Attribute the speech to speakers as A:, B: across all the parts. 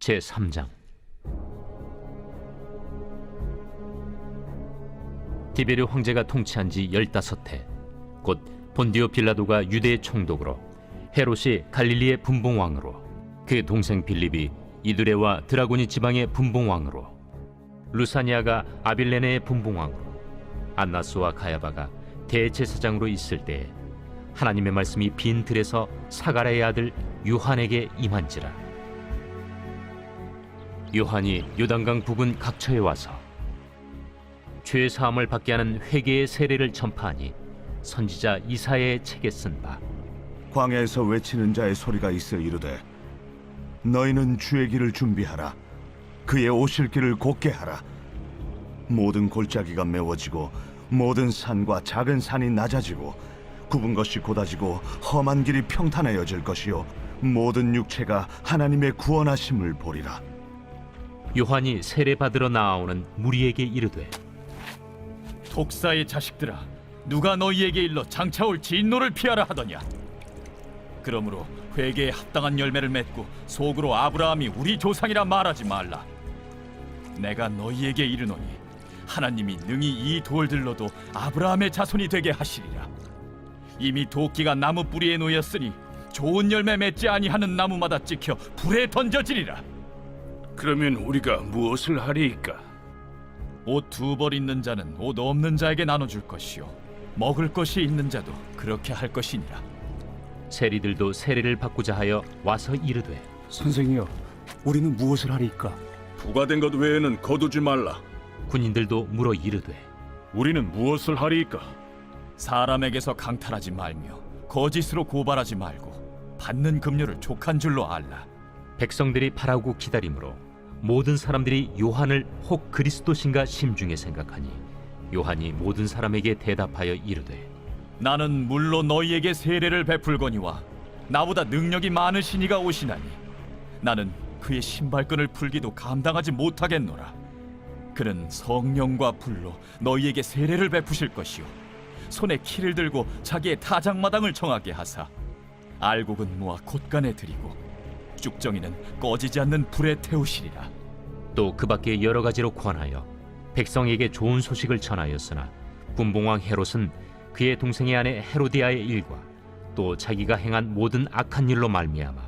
A: 제3장. 디베르 황제가 통치한 지 15해, 곧 본디오 빌라도가 유대의 총독으로, 헤롯이 갈릴리의 분봉왕으로, 그의 동생 빌립이 이두레와 드라고니 지방의 분봉왕으로, 루사니아가 아빌레네의 분봉왕으로, 안나스와 가야바가 대제사장으로 있을 때에 하나님의 말씀이 빈 들에서 사가랴의 아들 요한에게 임한지라. 요한이 요단강 부근 각처에 와서 죄 사함을 받게 하는 회개의 세례를 전파하니 선지자 이사야의 책에 쓴 바,
B: 광야에서 외치는 자의 소리가 있어 이르되 너희는 주의 길을 준비하라. 그의 오실 길을 곧게 하라. 모든 골짜기가 메워지고 모든 산과 작은 산이 낮아지고 굽은 것이 곧아지고 험한 길이 평탄하여질 것이요 모든 육체가 하나님의 구원하심을 보리라.
A: 요한이 세례 받으러 나아오는 무리에게 이르되,
C: 독사의 자식들아, 누가 너희에게 일러 장차올 진노를 피하라 하더냐? 그러므로 회개에 합당한 열매를 맺고 속으로 아브라함이 우리 조상이라 말하지 말라. 내가 너희에게 이르노니 하나님이 능히 이 돌들로도 아브라함의 자손이 되게 하시리라. 이미 도끼가 나무 뿌리에 놓였으니 좋은 열매 맺지 아니하는 나무마다 찍혀 불에 던져지리라.
D: 그러면 우리가 무엇을 하리이까?
C: 옷 2벌 있는 자는 옷 없는 자에게 나눠줄 것이요 먹을 것이 있는 자도 그렇게 할 것이니라.
A: 세리들도 세례를 받고자 하여 와서 이르되,
E: 선생이여, 우리는 무엇을 하리이까?
D: 부과된 것 외에는 거두지 말라.
A: 군인들도 물어 이르되,
D: 우리는 무엇을 하리이까?
C: 사람에게서 강탈하지 말며 거짓으로 고발하지 말고 받는 급료를 족한 줄로 알라.
A: 백성들이 바라고 기다림으로 모든 사람들이 요한을 혹 그리스도신가 심중에 생각하니 요한이 모든 사람에게 대답하여 이르되,
C: 나는 물로 너희에게 세례를 베풀거니와 나보다 능력이 많으신 이가 오시나니 나는 그의 신발끈을 풀기도 감당하지 못하겠노라. 그는 성령과 불로 너희에게 세례를 베푸실 것이요 손에 키를 들고 자기의 타작마당을 정하게 하사 알곡은 모아 곶간에 들이고 쭉정이는 꺼지지 않는 불에 태우시리라.
A: 또 그 밖에 여러 가지로 권하여 백성에게 좋은 소식을 전하였으나 분봉왕 헤롯은 그의 동생의 아내 헤로디아의 일과 또 자기가 행한 모든 악한 일로 말미암아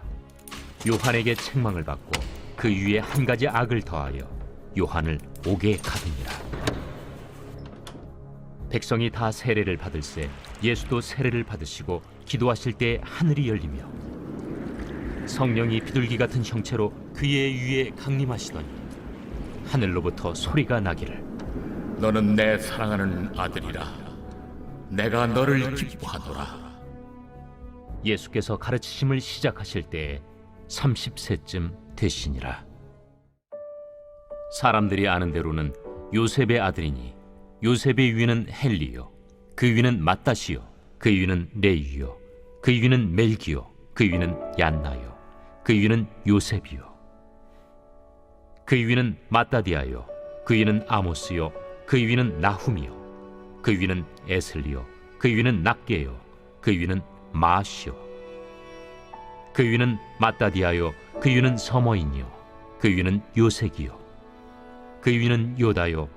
A: 요한에게 책망을 받고 그 위에 한 가지 악을 더하여 요한을 옥에 가두니라. 백성이 다 세례를 받을새 예수도 세례를 받으시고 기도하실 때 하늘이 열리며 성령이 비둘기 같은 형체로 그의 위에 강림하시더니 하늘로부터 소리가 나기를,
F: 너는 내 사랑하는 아들이라. 내가 너를 기뻐하노라.
A: 예수께서 가르치심을 시작하실 때에 30세쯤 되시니라. 사람들이 아는 대로는 요셉의 아들이니 요셉의 위는 헬리요, 그 위는 마따시요, 그 위는 레위요, 그 위는 멜기요, 그 위는 얀나요, 그 위는 요셉이요, 그 위는 마따디아요, 그 위는 아모스요, 그 위는 나훔이요, 그 위는 에슬리요, 그 위는 낫게요, 그 위는 마시요, 그 위는 마따디아요, 그 위는 서머인이요, 그 위는 요색이요, 그 위는 요다요,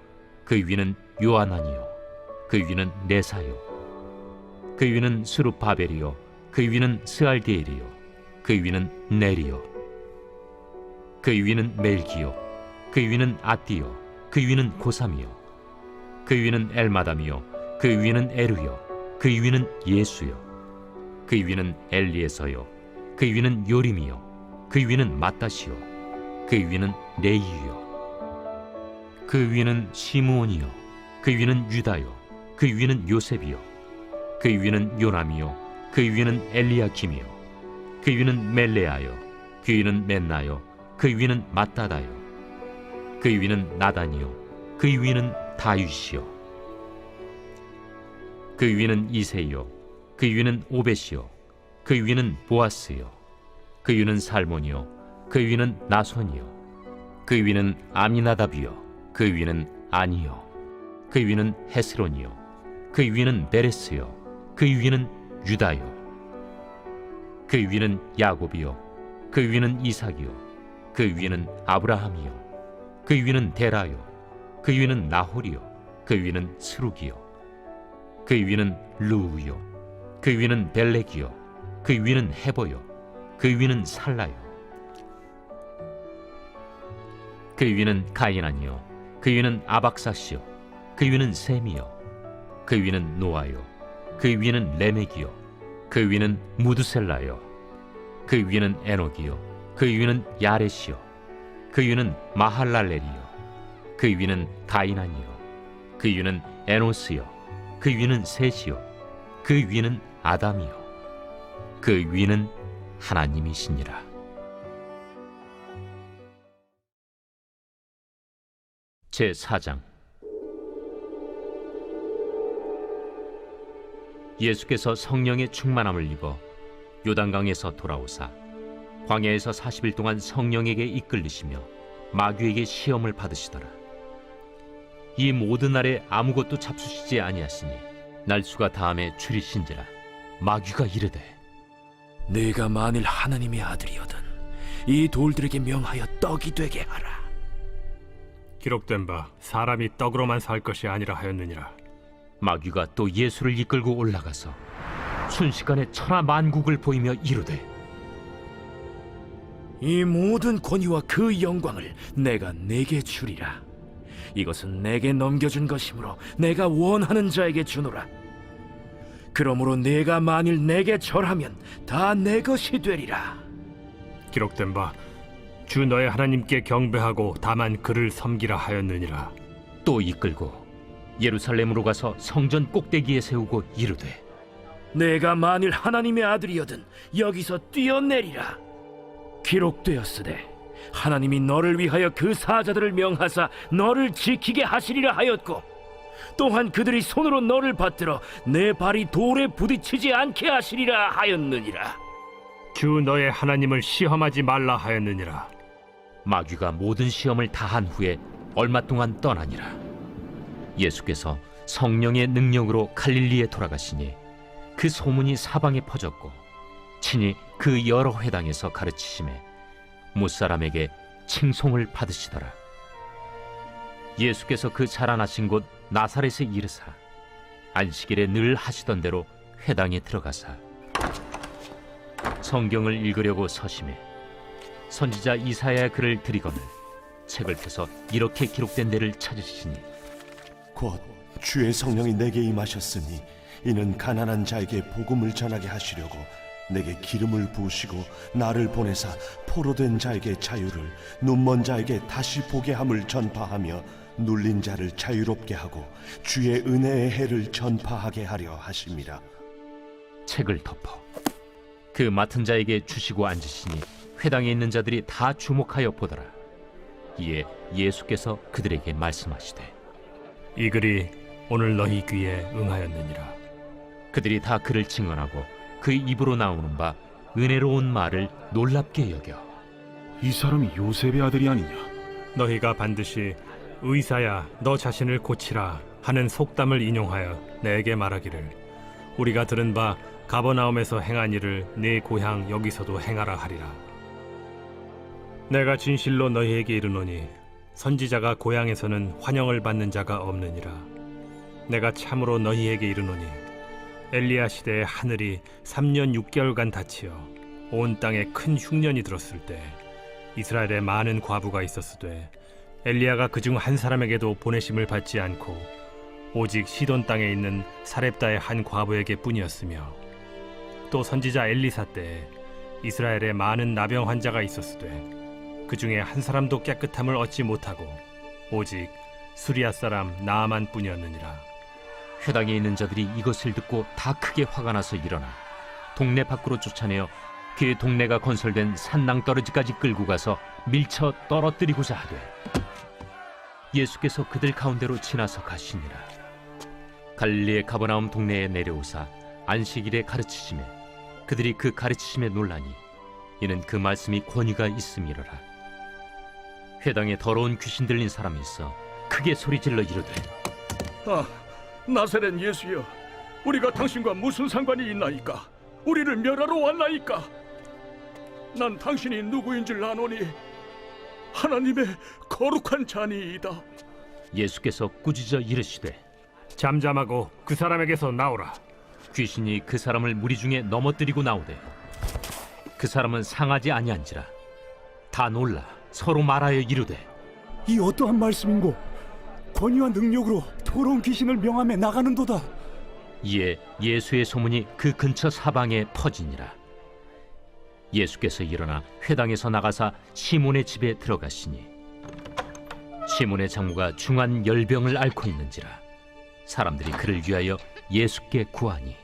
A: 그 위는 요아난이요, 그 위는 네사요, 그 위는 스룹바벨이요, 그 위는 스알디엘이요, 그 위는 네리요, 그 위는 멜기요, 그 위는 아띠요, 그 위는 고삼이요, 그 위는 엘마담이요, 그 위는 에루요, 그 위는 예수요, 그 위는 엘리에서요, 그 위는 요림이요, 그 위는 마따시요, 그 위는 레이유요, 그 위는 시므온이요, 그 위는 유다요, 그 위는 요셉이요, 그 위는 요람이요, 그 위는 엘리야킴이요, 그 위는 멜레아요, 그 위는 멘나요, 그 위는 마따다요, 그 위는 나단이요, 그 위는 다윗이요, 그 위는 이세요, 그 위는 오벳이요, 그 위는 보아스요, 그 위는 살몬이요, 그 위는 나손이요, 그 위는 아미나답이요, 그 위는 아니요, 그 위는 헤스론이요, 그 위는 베레스요, 그 위는 유다요, 그 위는 야곱이요, 그 위는 이삭이요, 그 위는 아브라함이요 그 위는 데라요 그 위는 나홀이요 그 위는 스룩이요 그 위는 루우요 그 위는 벨렉이요 그 위는 헤보요 그 위는 살라요 그 위는 가이난이요 그 위는 아박사시요 그 위는 셈이요 그 위는 노아요 그 위는 레멕이요 그 위는 무드셀라요 그 위는 에녹이요 그 위는 야렛이요 그 위는 마할랄렐이요 그 위는 가이난이요 그 위는 에노스요 그 위는 셋이요 그 위는 아담이요 그 위는 하나님이시니라. 제4장. 예수께서 성령의 충만함을 입어 요단강에서 돌아오사 광야에서 40일 동안 성령에게 이끌리시며 마귀에게 시험을 받으시더라. 이 모든 날에 아무것도 잡수시지 아니하시니 날수가 다함에 줄이신지라. 마귀가 이르되
G: 네가 만일 하나님의 아들이거든 이 돌들에게 명하여 떡이 되게 하라.
E: 기록된 바 사람이 떡으로만 살 것이 아니라 하였느니라.
A: 마귀가 또 예수를 이끌고 올라가서 순식간에 천하 만국을 보이며 이르되
G: 이 모든 권위와 그 영광을 내가 네게 주리라. 이것은 내게 넘겨준 것이므로 내가 원하는 자에게 주노라. 그러므로 네가 만일 내게 절하면 다 내 것이 되리라.
E: 기록된 바 주 너의 하나님께 경배하고 다만 그를 섬기라 하였느니라.
A: 또 이끌고 예루살렘으로 가서 성전 꼭대기에 세우고 이르되
G: 내가 만일 하나님의 아들이거든 여기서 뛰어내리라. 기록되었으되 하나님이 너를 위하여 그 사자들을 명하사 너를 지키게 하시리라 하였고 또한 그들이 손으로 너를 받들어 내 발이 돌에 부딪히지 않게 하시리라 하였느니라.
E: 주 너의 하나님을 시험하지 말라 하였느니라.
A: 마귀가 모든 시험을 다한 후에 얼마 동안 떠나니라. 예수께서 성령의 능력으로 갈릴리에 돌아가시니 그 소문이 사방에 퍼졌고 친히 그 여러 회당에서 가르치심에 못사람에게 칭송을 받으시더라. 예수께서 그 자라나신 곳 나사렛에 이르사 안식일에 늘 하시던 대로 회당에 들어가사 성경을 읽으려고 서심해 선지자 이사야의 글을 들이거늘 책을 펴서 이렇게 기록된 데를 찾으시니
B: 곧 주의 성령이 내게 임하셨으니 이는 가난한 자에게 복음을 전하게 하시려고 내게 기름을 부으시고 나를 보내사 포로된 자에게 자유를 눈먼 자에게 다시 보게 함을 전파하며 눌린 자를 자유롭게 하고 주의 은혜의 해를 전파하게 하려 하심이라.
A: 책을 덮어 그 맡은 자에게 주시고 앉으시니 회당에 있는 자들이 다 주목하여 보더라. 이에 예수께서 그들에게 말씀하시되
E: 이 글이 오늘 너희 귀에 응하였느니라.
A: 그들이 다 그를 증언하고 그 입으로 나오는 바 은혜로운 말을 놀랍게 여겨
D: 이 사람이 요셉의 아들이 아니냐?
E: 너희가 반드시 의사야 너 자신을 고치라 하는 속담을 인용하여 내게 말하기를 우리가 들은 바 가버나움에서 행한 일을 네 고향 여기서도 행하라 하리라. 내가 진실로 너희에게 이르노니 선지자가 고향에서는 환영을 받는 자가 없느니라. 내가 참으로 너희에게 이르노니 엘리야 시대에 하늘이 3년 6개월간 닫히어 온 땅에 큰 흉년이 들었을 때 이스라엘에 많은 과부가 있었으되 엘리야가 그중 한 사람에게도 보내심을 받지 않고 오직 시돈 땅에 있는 사렙다의 한 과부에게 뿐이었으며 또 선지자 엘리사 때에 이스라엘에 많은 나병 환자가 있었으되 그 중에 한 사람도 깨끗함을 얻지 못하고 오직 수리아 사람 나아만 뿐이었느니라.
A: 회당에 있는 자들이 이것을 듣고 다 크게 화가 나서 일어나 동네 밖으로 쫓아내어 그 동네가 건설된 산낭떠러지까지 끌고 가서 밀쳐 떨어뜨리고자 하되 예수께서 그들 가운데로 지나서 가시니라. 갈릴리의 가버나움 동네에 내려오사 안식일에 가르치시매 그들이 그 가르치심에 놀라니 이는 그 말씀이 권위가 있음이로라. 회당에 더러운 귀신 들린 사람이 있어 크게 소리질러 이르되
D: 나사렛 예수여, 우리가 당신과 무슨 상관이 있나이까? 우리를 멸하러 왔나이까? 난 당신이 누구인 줄 아노니 하나님의 거룩한 자니이다.
A: 예수께서 꾸짖어 이르시되
E: 잠잠하고 그 사람에게서 나오라.
A: 귀신이 그 사람을 무리 중에 넘어뜨리고 나오되 그 사람은 상하지 아니한지라. 다 놀라 서로 말하여 이르되
H: 이 어떠한 말씀인고 권위와 능력으로 더러운 귀신을 명함에 나가는도다.
A: 이에 예수의 소문이 그 근처 사방에 퍼지니라. 예수께서 일어나 회당에서 나가사 시몬의 집에 들어가시니 시몬의 장모가 중한 열병을 앓고 있는지라. 사람들이 그를 위하여 예수께 구하니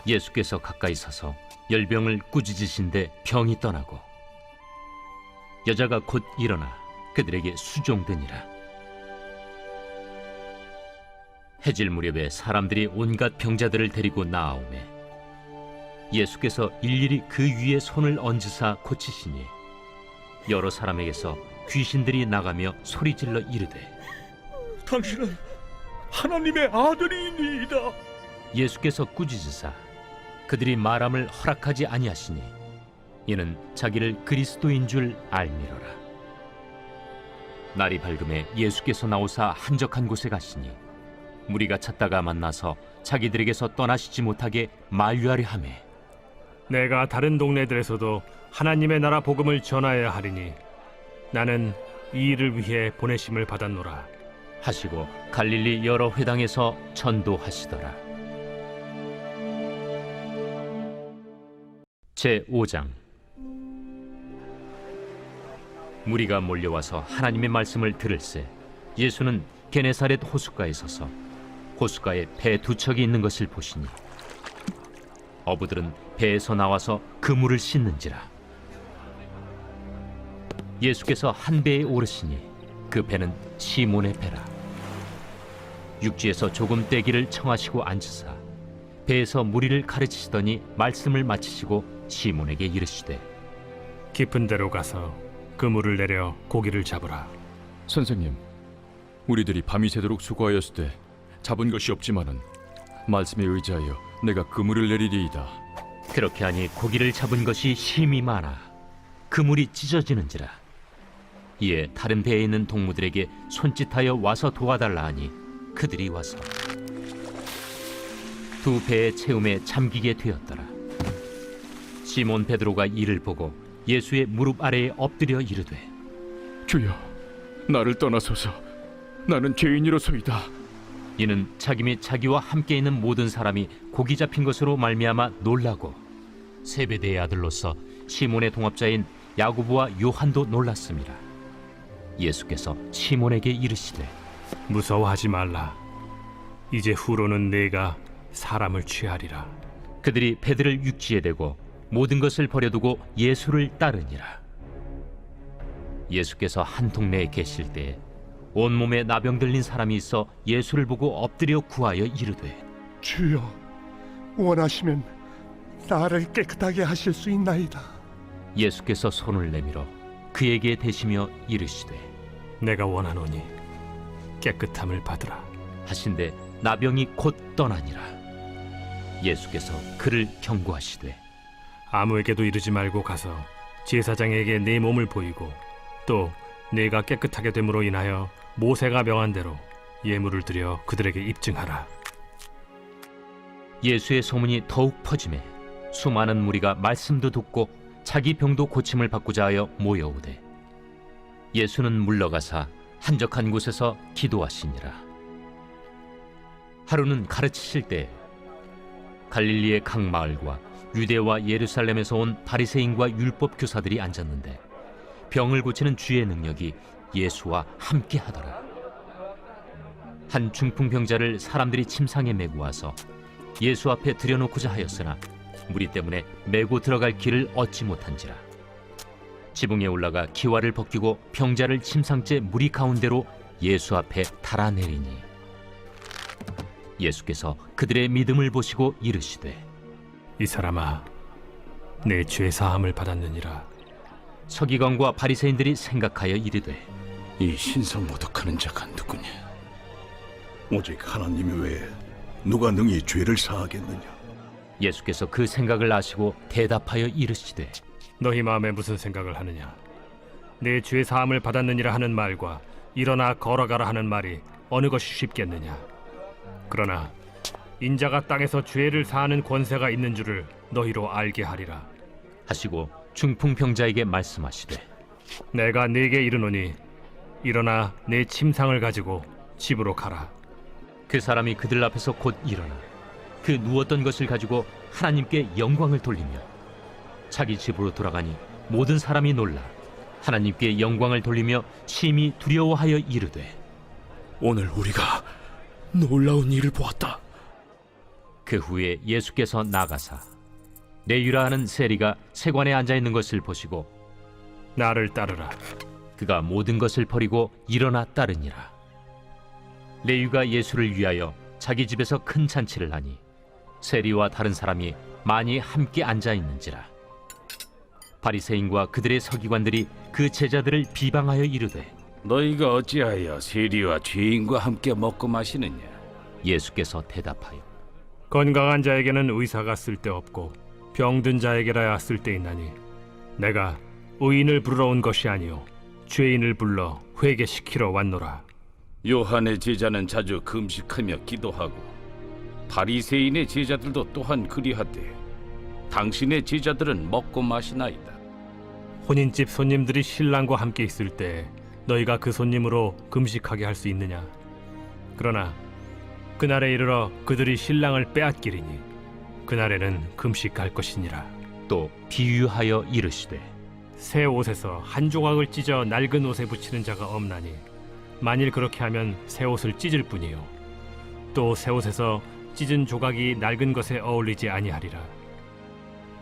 A: 예수께서 가까이 서서 열병을 꾸짖으신데 병이 떠나고 여자가 곧 일어나 그들에게 수종되니라. 해질 무렵에 사람들이 온갖 병자들을 데리고 나아오매 예수께서 일일이 그 위에 손을 얹으사 고치시니 여러 사람에게서 귀신들이 나가며 소리질러 이르되
D: 당신은 하나님의 아들이니이다.
A: 예수께서 꾸짖으사 그들이 말함을 허락하지 아니하시니 이는 자기를 그리스도인 줄 알미러라. 날이 밝음에 예수께서 나오사 한적한 곳에 가시니 무리가 찾다가 만나서 자기들에게서 떠나시지 못하게 만류하려 하매
E: 내가 다른 동네들에서도 하나님의 나라 복음을 전하여야 하리니 나는 이 일을 위해 보내심을 받았노라
A: 하시고 갈릴리 여러 회당에서 전도하시더라. 제5장. 무리가 몰려와서 하나님의 말씀을 들을새 예수는 게네사렛 호숫가에 서서 호숫가에 배 두 척이 있는 것을 보시니 어부들은 배에서 나와서 그물을 씻는지라. 예수께서 한 배에 오르시니 그 배는 시몬의 배라. 육지에서 조금 떼기를 청하시고 앉으사 배에서 무리를 가르치시더니 말씀을 마치시고 시몬에게 이르시되
E: 깊은 데로 가서 그물을 내려 고기를 잡으라.
I: 선생님, 우리들이 밤이 새도록 수고하였을 때 잡은 것이 없지만은 말씀에 의지하여 내가 그물을 내리리이다.
A: 그렇게 하니 고기를 잡은 것이 심히 많아 그물이 찢어지는지라. 이에 다른 배에 있는 동무들에게 손짓하여 와서 도와달라 하니 그들이 와서 두 배의 채움에 잠기게 되었더라. 시몬 베드로가 이를 보고 예수의 무릎 아래에 엎드려 이르되
I: 주여, 나를 떠나소서. 나는 죄인이로소이다.
A: 이는 자기 및 자기와 함께 있는 모든 사람이 고기 잡힌 것으로 말미암아 놀라고 세베대의 아들로서 시몬의 동업자인 야고보와 요한도 놀랐습니다. 예수께서 시몬에게 이르시되
E: 무서워하지 말라. 이제 후로는 내가 사람을 취하리라.
A: 그들이 배들을 육지에 대고 모든 것을 버려두고 예수를 따르니라. 예수께서 한 동네에 계실 때에 온몸에 나병 들린 사람이 있어 예수를 보고 엎드려 구하여 이르되
H: 주여, 원하시면 나를 깨끗하게 하실 수 있나이다.
A: 예수께서 손을 내밀어 그에게 대시며 이르시되
E: 내가 원하노니 깨끗함을 받으라.
A: 하신데 나병이 곧 떠나니라. 예수께서 그를 경고하시되
E: 아무에게도 이르지 말고 가서 제사장에게 내 몸을 보이고 또 내가 깨끗하게 됨으로 인하여 모세가 명한 대로 예물을 드려 그들에게 입증하라.
A: 예수의 소문이 더욱 퍼지매 수많은 무리가 말씀도 듣고 자기 병도 고침을 받고자 하여 모여오되 예수는 물러가사 한적한 곳에서 기도하시니라. 하루는 가르치실 때 갈릴리의 각 마을과 유대와 예루살렘에서 온 바리새인과 율법 교사들이 앉았는데 병을 고치는 주의 능력이 예수와 함께 하더라. 한 중풍병자를 사람들이 침상에 메고 와서 예수 앞에 들여놓고자 하였으나 무리 때문에 메고 들어갈 길을 얻지 못한지라. 지붕에 올라가 기와를 벗기고 병자를 침상째 무리 가운데로 예수 앞에 달아내리니 예수께서 그들의 믿음을 보시고 이르시되
E: 이 사람아, 내 죄 사함을 받았느니라.
A: 서기관과 바리새인들이 생각하여 이르되
J: 이 신성모독하는 자가 누구냐?
B: 오직 하나님 외에 누가 능히 죄를 사하겠느냐?
A: 예수께서 그 생각을 아시고 대답하여 이르시되
E: 너희 마음에 무슨 생각을 하느냐? 내 죄 사함을 받았느니라 하는 말과 일어나 걸어가라 하는 말이 어느 것이 쉽겠느냐? 그러나 인자가 땅에서 죄를 사하는 권세가 있는 줄을 너희로 알게 하리라.
A: 하시고 중풍병자에게 말씀하시되
E: 내가 네게 이르노니 일어나 내 침상을 가지고 집으로 가라.
A: 그 사람이 그들 앞에서 곧 일어나 그 누웠던 것을 가지고 하나님께 영광을 돌리며 자기 집으로 돌아가니 모든 사람이 놀라 하나님께 영광을 돌리며 심히 두려워하여 이르되
G: 오늘 우리가 놀라운 일을 보았다.
A: 그 후에 예수께서 나가사 레위라 하는 세리가 세관에 앉아 있는 것을 보시고
E: 나를 따르라.
A: 그가 모든 것을 버리고 일어나 따르니라. 레위가 예수를 위하여 자기 집에서 큰 잔치를 하니 세리와 다른 사람이 많이 함께 앉아 있는지라. 바리새인과 그들의 서기관들이 그 제자들을 비방하여 이르되
J: 너희가 어찌하여 세리와 죄인과 함께 먹고 마시느냐?
A: 예수께서 대답하여
E: 건강한 자에게는 의사가 쓸데없고 병든 자에게라야 쓸데있나니 내가 의인을 부르러 온 것이 아니요 죄인을 불러 회개시키러 왔노라.
J: 요한의 제자는 자주 금식하며 기도하고 바리새인의 제자들도 또한 그리하되 당신의 제자들은 먹고 마시나이다.
E: 혼인집 손님들이 신랑과 함께 있을 때 너희가 그 손님으로 금식하게 할 수 있느냐? 그러나 그날에 이르러 그들이 신랑을 빼앗기리니 그날에는 금식할 것이니라.
A: 또 비유하여 이르시되
E: 새 옷에서 한 조각을 찢어 낡은 옷에 붙이는 자가 없나니 만일 그렇게 하면 새 옷을 찢을 뿐이요 또 새 옷에서 찢은 조각이 낡은 것에 어울리지 아니하리라.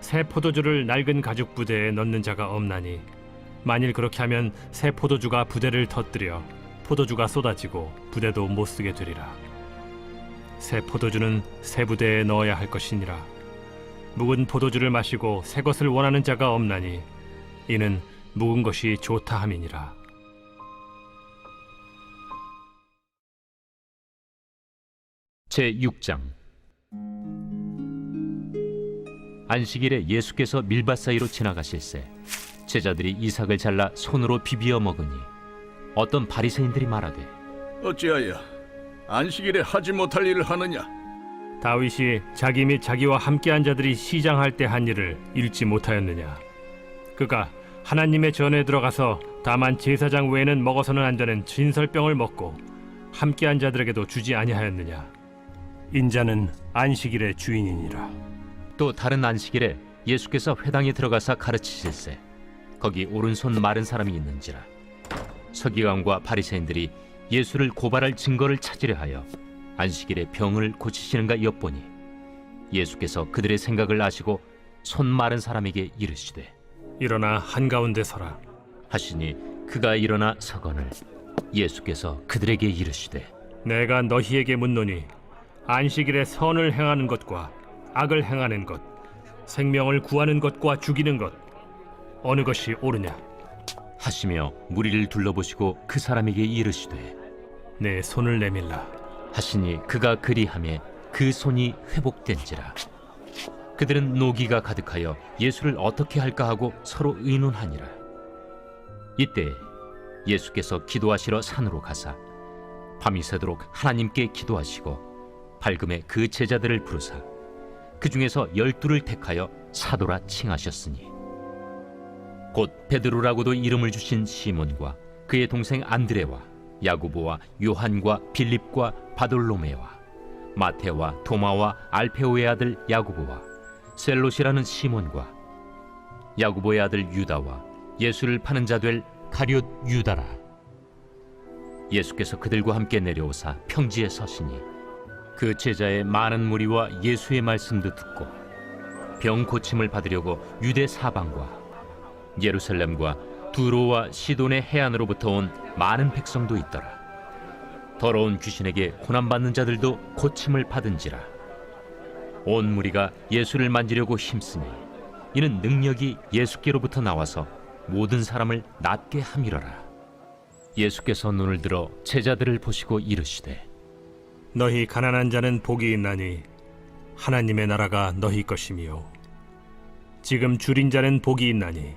E: 새 포도주를 낡은 가죽 부대에 넣는 자가 없나니 만일 그렇게 하면 새 포도주가 부대를 터뜨려 포도주가 쏟아지고 부대도 못 쓰게 되리라. 새 포도주는 새 부대에 넣어야 할 것이니라. 묵은 포도주를 마시고 새 것을 원하는 자가 없나니 이는 묵은 것이 좋다 함이니라.
A: 제6장 안식일에 예수께서 밀밭 사이로 지나가실새 제자들이 이삭을 잘라 손으로 비비어 먹으니 어떤 바리새인들이 말하되
D: 어찌하여 안식일에 하지 못할 일을 하느냐?
E: 다윗이 자기 및 자기와 함께한 자들이 시장할 때 한 일을 읽지 못하였느냐? 그가 하나님의 전에 들어가서 다만 제사장 외에는 먹어서는 안 되는 진설병을 먹고 함께한 자들에게도 주지 아니하였느냐? 인자는 안식일의 주인이니라.
A: 또 다른 안식일에 예수께서 회당에 들어가사 가르치실새 거기 오른손 마른 사람이 있는지라. 서기관과 바리새인들이 예수를 고발할 증거를 찾으려 하여 안식일에 병을 고치시는가 엿보니 예수께서 그들의 생각을 아시고 손 마른 사람에게 이르시되
E: 일어나 한가운데 서라
A: 하시니 그가 일어나 서거늘 예수께서 그들에게 이르시되
E: 내가 너희에게 묻노니 안식일에 선을 행하는 것과 악을 행하는 것, 생명을 구하는 것과 죽이는 것 어느 것이 옳으냐?
A: 하시며 무리를 둘러보시고 그 사람에게 이르시되
E: 내 손을 내밀라
A: 하시니 그가 그리하매 그 손이 회복된지라. 그들은 노기가 가득하여 예수를 어떻게 할까 하고 서로 의논하니라. 이때 예수께서 기도하시러 산으로 가사 밤이 새도록 하나님께 기도하시고 밝음에 그 제자들을 부르사 그 중에서 12를 택하여 사도라 칭하셨으니 곧 베드로라고도 이름을 주신 시몬과 그의 동생 안드레와 야고보와 요한과 빌립과 바돌로메와 마테와 도마와 알페오의 아들 야고보와 셀롯이라는 시몬과 야고보의 아들 유다와 예수를 파는 자 될 가룟 유다라. 예수께서 그들과 함께 내려오사 평지에 서시니 그 제자의 많은 무리와 예수의 말씀도 듣고 병 고침을 받으려고 유대 사방과 예루살렘과 두로와 시돈의 해안으로부터 온 많은 백성도 있더라. 더러운 귀신에게 고난받는 자들도 고침을 받은지라. 온 무리가 예수를 만지려고 힘쓰니 이는 능력이 예수께로부터 나와서 모든 사람을 낫게 함이러라. 예수께서 눈을 들어 제자들을 보시고 이르시되
E: 너희 가난한 자는 복이 있나니 하나님의 나라가 너희 것이미요 지금 줄인 자는 복이 있나니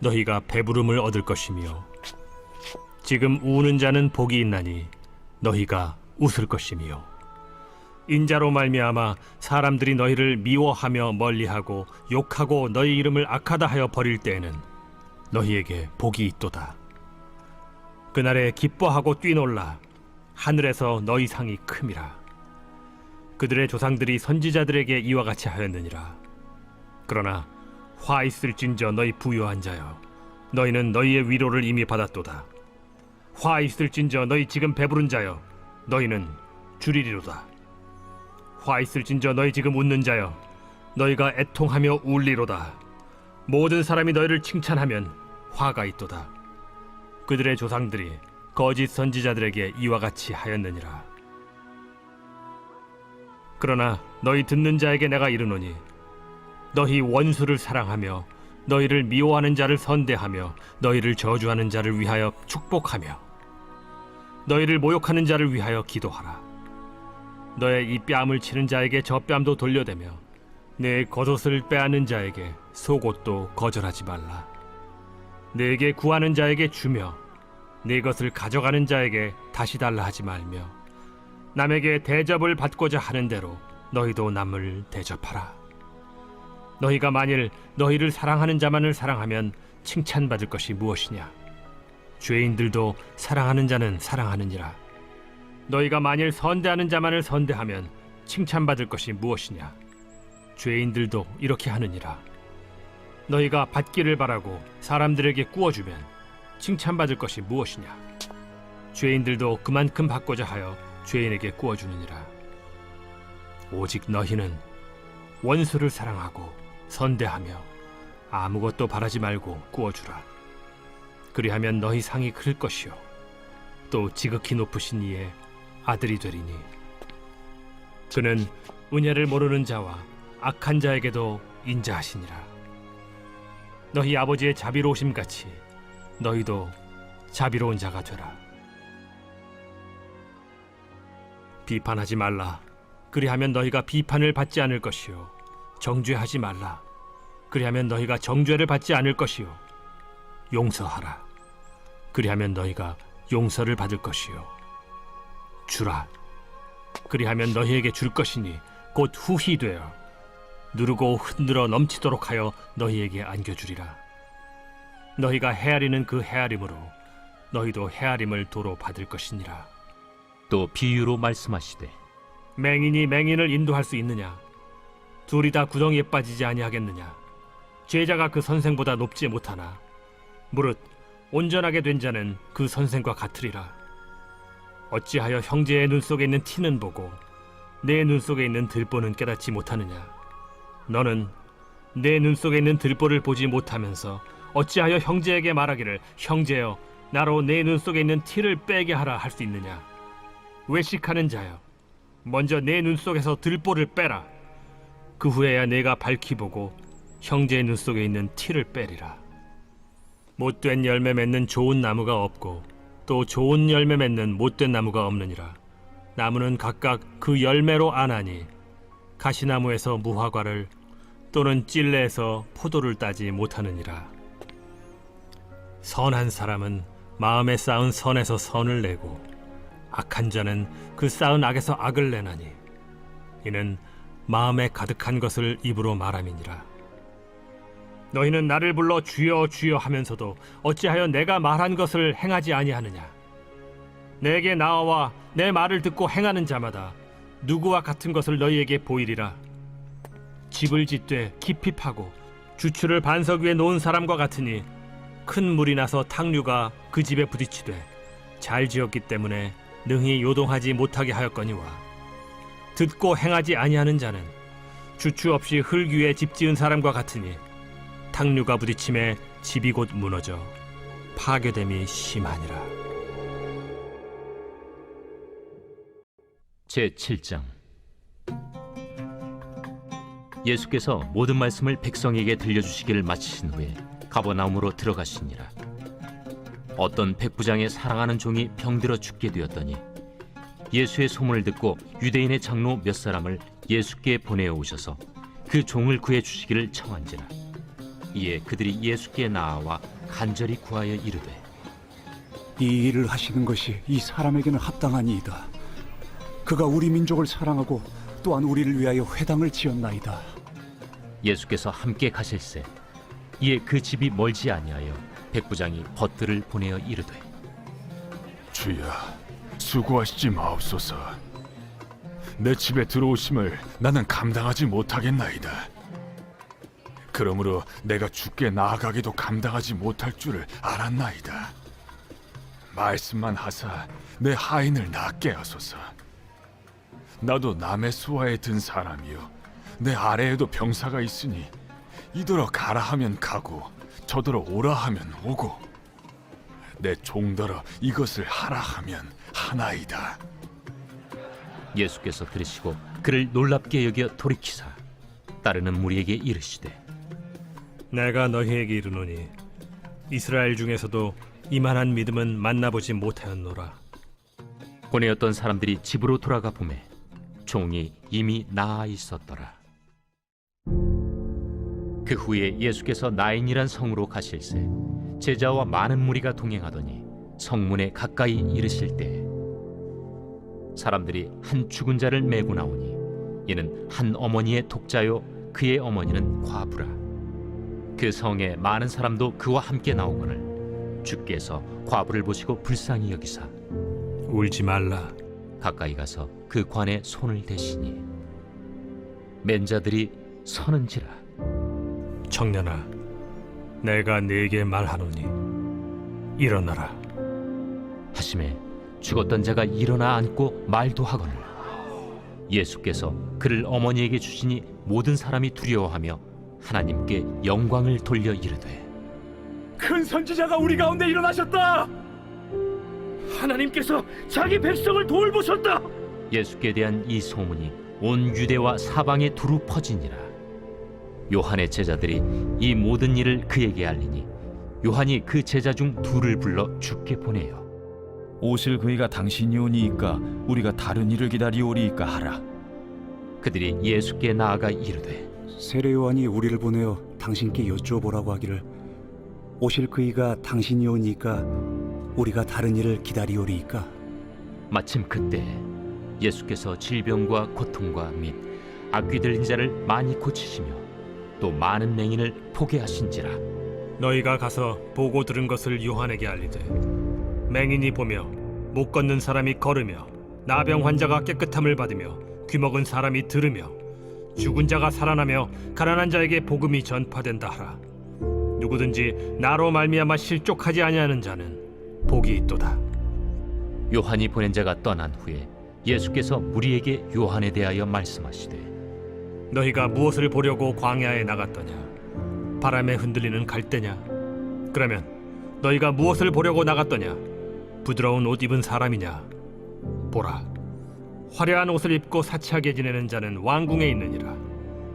E: 너희가 배부름을 얻을 것이며 지금 우는 자는 복이 있나니 너희가 웃을 것이며 인자로 말미암아 사람들이 너희를 미워하며 멀리하고 욕하고 너희 이름을 악하다 하여 버릴 때에는 너희에게 복이 있도다. 그날에 기뻐하고 뛰놀라. 하늘에서 너희 상이 큼이라. 그들의 조상들이 선지자들에게 이와 같이 하였느니라. 그러나 화 있을진저 너희 부요한 자여, 너희는 너희의 위로를 이미 받았도다. 화 있을진저 너희 지금 배부른 자여, 너희는 줄이리로다. 화 있을진저 너희 지금 웃는 자여, 너희가 애통하며 울리로다. 모든 사람이 너희를 칭찬하면 화가 있도다. 그들의 조상들이 거짓 선지자들에게 이와 같이 하였느니라. 그러나 너희 듣는 자에게 내가 이르노니 너희 원수를 사랑하며 너희를 미워하는 자를 선대하며 너희를 저주하는 자를 위하여 축복하며 너희를 모욕하는 자를 위하여 기도하라. 너의 이 뺨을 치는 자에게 저 뺨도 돌려대며 내 겉옷을 빼앗는 자에게 속옷도 거절하지 말라. 내게 구하는 자에게 주며 내 것을 가져가는 자에게 다시 달라 하지 말며 남에게 대접을 받고자 하는 대로 너희도 남을 대접하라. 너희가 만일 너희를 사랑하는 자만을 사랑하면 칭찬받을 것이 무엇이냐? 죄인들도 사랑하는 자는 사랑하느니라. 너희가 만일 선대하는 자만을 선대하면 칭찬받을 것이 무엇이냐? 죄인들도 이렇게 하느니라. 너희가 받기를 바라고 사람들에게 구워주면 칭찬받을 것이 무엇이냐? 죄인들도 그만큼 받고자 하여 죄인에게 구워주느니라. 오직 너희는 원수를 사랑하고 선대하며 아무것도 바라지 말고 구워주라. 그리하면 너희 상이 클 것이요 또 지극히 높으신 이의 아들이 되리니 그는 은혜를 모르는 자와 악한 자에게도 인자하시니라. 너희 아버지의 자비로우심 같이 너희도 자비로운 자가 되라. 비판하지 말라. 그리하면 너희가 비판을 받지 않을 것이요 정죄하지 말라. 그리하면 너희가 정죄를 받지 않을 것이요 용서하라. 그리하면 너희가 용서를 받을 것이요 주라. 그리하면 너희에게 줄 것이니 곧 후히 되어 누르고 흔들어 넘치도록 하여 너희에게 안겨주리라. 너희가 헤아리는 그 헤아림으로 너희도 헤아림을 도로 받을 것이니라.
A: 또 비유로 말씀하시되
E: 맹인이 맹인을 인도할 수 있느냐? 둘이 다 구덩이에 빠지지 아니하겠느냐? 제자가 그 선생보다 높지 못하나 무릇 온전하게 된 자는 그 선생과 같으리라. 어찌하여 형제의 눈 속에 있는 티는 보고 내 눈 속에 있는 들보는 깨닫지 못하느냐? 너는 내 눈 속에 있는 들보를 보지 못하면서 어찌하여 형제에게 말하기를 형제여 나로 내 눈 속에 있는 티를 빼게 하라 할 수 있느냐? 외식하는 자여 먼저 내 눈 속에서 들보를 빼라. 그 후에야 내가 밝히 보고 형제의 눈 속에 있는 티를 빼리라. 못된 열매 맺는 좋은 나무가 없고 또 좋은 열매 맺는 못된 나무가 없느니라. 나무는 각각 그 열매로 아나니 가시나무에서 무화과를 또는 찔레에서 포도를 따지 못하느니라. 선한 사람은 마음에 쌓은 선에서 선을 내고 악한 자는 그 쌓은 악에서 악을 내나니 이는 마음에 가득한 것을 입으로 말함이니라. 너희는 나를 불러 주여 주여 하면서도 어찌하여 내가 말한 것을 행하지 아니하느냐? 내게 나와 내 말을 듣고 행하는 자마다 누구와 같은 것을 너희에게 보이리라. 집을 짓되 깊이 파고 주추를 반석 위에 놓은 사람과 같으니 큰 물이 나서 탕류가 그 집에 부딪히되 잘 지었기 때문에 능히 요동하지 못하게 하였거니와 듣고 행하지 아니하는 자는 주추 없이 흙 위에 집 지은 사람과 같으니 탕류가 부딪힘에 집이 곧 무너져 파괴됨이 심하니라.
A: 제7장 예수께서 모든 말씀을 백성에게 들려주시기를 마치신 후에 가버나움으로 들어가시니라. 어떤 백부장의 사랑하는 종이 병들어 죽게 되었더니 예수의 소문을 듣고 유대인의 장로 몇 사람을 예수께 보내어 오셔서 그 종을 구해 주시기를 청한지라. 이에 그들이 예수께 나아와 간절히 구하여 이르되
H: 이 일을 하시는 것이 이 사람에게는 합당하니이다. 그가 우리 민족을 사랑하고 또한 우리를 위하여 회당을 지었나이다.
A: 예수께서 함께 가실새 이에 그 집이 멀지 아니하여 백부장이 벗들을 보내어 이르되
D: 주여, 수고하시지 마옵소서. 내 집에 들어오심을 나는 감당하지 못하겠나이다. 그러므로 내가 주께 나아가기도 감당하지 못할 줄을 알았나이다. 말씀만 하사 내 하인을 낫게 하소서. 나도 남의 수하에 든 사람이요 내 아래에도 병사가 있으니 이더러 가라 하면 가고 저더러 오라 하면 오고 내 종더러 이것을 하라 하면 하나이다.
A: 예수께서 들으시고 그를 놀랍게 여겨 돌이키사 따르는 무리에게 이르시되
E: 내가 너희에게 이르노니 이스라엘 중에서도 이만한 믿음은 만나보지 못하였노라.
A: 보내었던 사람들이 집으로 돌아가 보매 종이 이미 나아 있었더라. 그 후에 예수께서 나인이란 성으로 가실새 제자와 많은 무리가 동행하더니 성문에 가까이 이르실 때 사람들이 한 죽은 자를 메고 나오니 이는 한 어머니의 독자요 그의 어머니는 과부라. 그 성에 많은 사람도 그와 함께 나오거늘 주께서 과부를 보시고 불쌍히 여기사
E: 울지 말라.
A: 가까이 가서 그 관에 손을 대시니 맨 자들이 서는지라.
E: 청년아, 내가 네게 말하노니 일어나라.
A: 하심에 죽었던 자가 일어나 앉고 말도 하거늘 예수께서 그를 어머니에게 주시니 모든 사람이 두려워하며 하나님께 영광을 돌려 이르되
G: 큰 선지자가 우리 가운데 일어나셨다. 하나님께서 자기 백성을 돌보셨다.
A: 예수께 대한 이 소문이 온 유대와 사방에 두루 퍼지니라. 요한의 제자들이 이 모든 일을 그에게 알리니 요한이 그 제자 중 둘을 불러 주께 보내요.
C: 오실 그이가 당신이 오니이까 우리가 다른 일을 기다리오리이까 하라.
A: 그들이 예수께 나아가 이르되
H: 세례 요한이 우리를 보내어 당신께 여쭈어보라고 하기를 오실 그이가 당신이 오니까 우리가 다른 일을 기다리오리이까.
A: 마침 그때 예수께서 질병과 고통과 및 악귀 들린 자를 많이 고치시며 또 많은 맹인을 포게 하신지라.
E: 너희가 가서 보고 들은 것을 요한에게 알리되 맹인이 보며 못 걷는 사람이 걸으며 나병 환자가 깨끗함을 받으며 귀먹은 사람이 들으며 죽은 자가 살아나며 가난한 자에게 복음이 전파된다 하라. 누구든지 나로 말미암아 실족하지 아니하는 자는 복이 있도다.
A: 요한이 보낸 자가 떠난 후에 예수께서 무리에게 요한에 대하여 말씀하시되
E: 너희가 무엇을 보려고 광야에 나갔더냐? 바람에 흔들리는 갈대냐? 그러면 너희가 무엇을 보려고 나갔더냐? 부드러운 옷 입은 사람이냐? 보라, 화려한 옷을 입고 사치하게 지내는 자는 왕궁에 있느니라.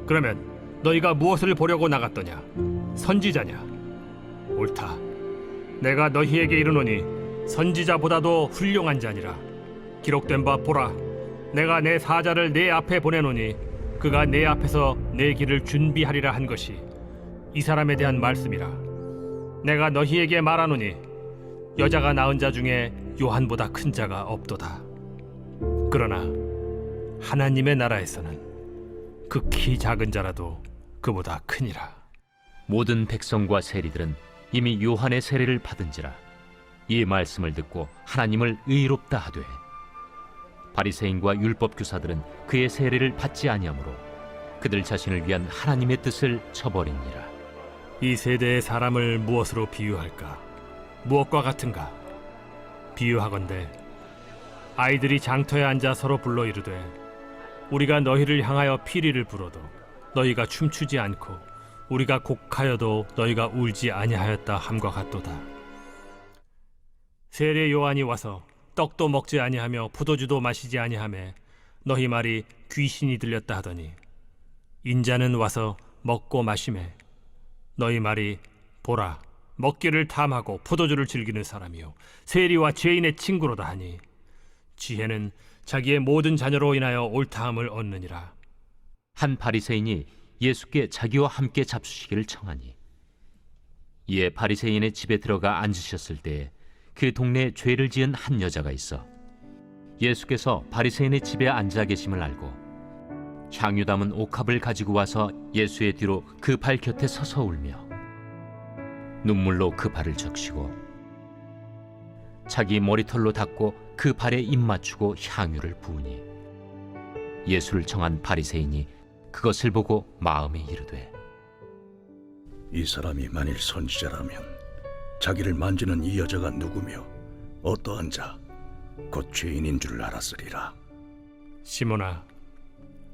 E: 그러면 너희가 무엇을 보려고 나갔더냐? 선지자냐? 옳다. 내가 너희에게 이르노니 선지자보다도 훌륭한 자니라. 기록된 바 보라, 내가 내 사자를 내 앞에 보내노니 그가 내 앞에서 내 길을 준비하리라 한 것이 이 사람에 대한 말씀이라. 내가 너희에게 말하노니 여자가 낳은 자 중에 요한보다 큰 자가 없도다. 그러나 하나님의 나라에서는 극히 작은 자라도 그보다 크니라.
A: 모든 백성과 세리들은 이미 요한의 세례를 받은지라. 이 말씀을 듣고 하나님을 의롭다 하되 바리새인과 율법 교사들은 그의 세례를 받지 아니하므로 그들 자신을 위한 하나님의 뜻을 저버리니라.
E: 이 세대의 사람을 무엇으로 비유할까? 무엇과 같은가? 비유하건대 아이들이 장터에 앉아 서로 불러 이르되 우리가 너희를 향하여 피리를 불어도 너희가 춤추지 않고 우리가 곡하여도 너희가 울지 아니하였다 함과 같도다. 세례 요한이 와서 떡도 먹지 아니하며 포도주도 마시지 아니하매 너희 말이 귀신이 들렸다 하더니 인자는 와서 먹고 마시매 너희 말이 보라, 먹기를 탐하고 포도주를 즐기는 사람이요 세리와 죄인의 친구로다 하니 지혜는 자기의 모든 자녀로 인하여 옳다함을 얻느니라.
A: 한 바리새인이 예수께 자기와 함께 잡수시기를 청하니 이에 바리새인의 집에 들어가 앉으셨을 때에 그 동네에 죄를 지은 한 여자가 있어 예수께서 바리새인의 집에 앉아 계심을 알고 향유 담은 옥합을 가지고 와서 예수의 뒤로 그 발 곁에 서서 울며 눈물로 그 발을 적시고 자기 머리털로 닦고 그 발에 입 맞추고 향유를 부으니 예수를 청한 바리새인이 그것을 보고 마음에 이르되
K: 이 사람이 만일 선지자라면 자기를 만지는 이 여자가 누구며 어떠한 자 곧 죄인인 줄 알았으리라.
E: 시몬아,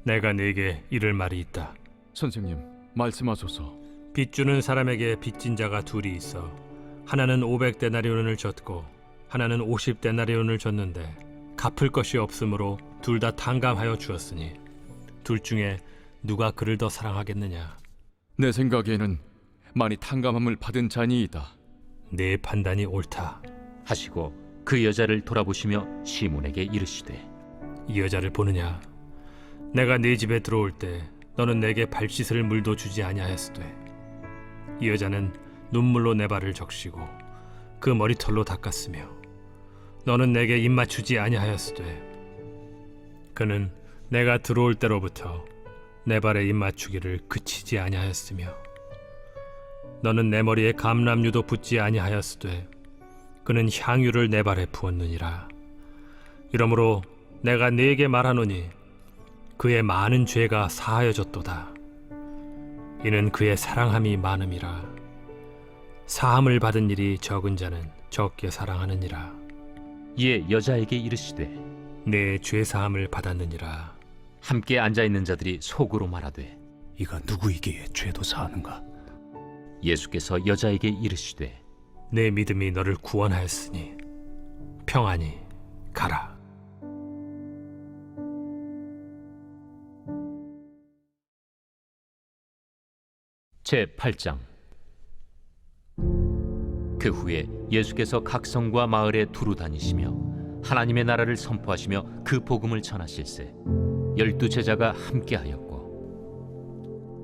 E: 내가 네게 이를 말이 있다.
I: 선생님, 말씀하소서.
E: 빚 주는 사람에게 빚진 자가 둘이 있어 하나는 500데나리온을 줬고 하나는 50데나리온을 줬는데 갚을 것이 없으므로 둘 다 탕감하여 주었으니 둘 중에 누가 그를 더 사랑하겠느냐?
I: 내 생각에는 많이 탕감함을 받은 자니이다.
E: 네 판단이 옳다.
A: 하시고 그 여자를 돌아보시며 시몬에게 이르시되
E: 이 여자를 보느냐? 내가 네 집에 들어올 때 너는 내게 발 씻을 물도 주지 아니하였으되 이 여자는 눈물로 내 발을 적시고 그 머리털로 닦았으며 너는 내게 입 맞추지 아니하였으되 그는 내가 들어올 때로부터 내 발에 입 맞추기를 그치지 아니하였으며 너는 내 머리에 감람유도 붓지 아니하였으되 그는 향유를 내 발에 부었느니라. 이러므로 내가 네게 말하노니 그의 많은 죄가 사하여졌도다. 이는 그의 사랑함이 많음이라. 사함을 받은 일이 적은 자는 적게 사랑하느니라.
A: 이에 여자에게 이르시되
E: 내 죄 사함을 받았느니라.
A: 함께 앉아있는 자들이 속으로 말하되
H: 이가 누구이기에 죄도 사하는가?
A: 예수께서 여자에게 이르시되
E: 내 믿음이 너를 구원하였으니 평안히 가라.
A: 제8장. 그 후에 예수께서 각 성과 마을에 두루 다니시며 하나님의 나라를 선포하시며 그 복음을 전하실세 12제자가 함께하였고